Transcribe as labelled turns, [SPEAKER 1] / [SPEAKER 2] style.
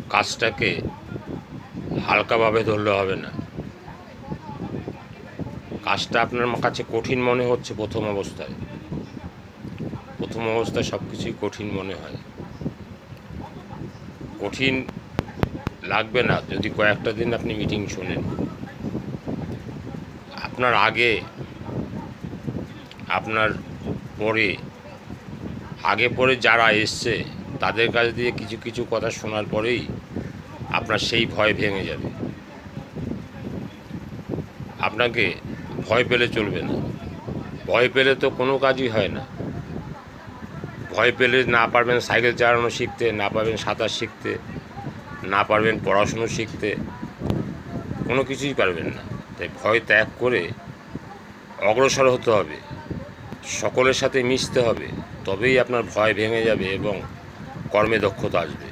[SPEAKER 1] কাজটাকে হালকাভাবে ধরলে হবে না। কাজটা আপনার কাছে কঠিন মনে হচ্ছে প্রথম অবস্থায় সব কিছুই কঠিন মনে হয়। কঠিন লাগবে না যদি কয়েকটা দিন আপনি মিটিং শোনেন। আপনার আগে, আপনার পরে, পরে যারা এসছে তাদের কাছ দিয়ে কিছু কিছু কথা শোনার পরেই আপনার সেই ভয় ভেঙে যাবে। আপনাকে ভয় পেলে চলবে না। ভয় পেলে তো কোনো কাজই হয় না। ভয় পেলে না পারবেন সাইকেল চালানো শিখতে, না পারবেন সাঁতার শিখতে, না পারবেন পড়াশুনো শিখতে, কোনো কিছুই পারবেন না। তাই ভয় ত্যাগ করে অগ্রসর হতে হবে, সকলের সাথে মিশতে হবে, তবেই আপনার ভয় ভেঙে যাবে এবং কর্মে দক্ষতা আসবে।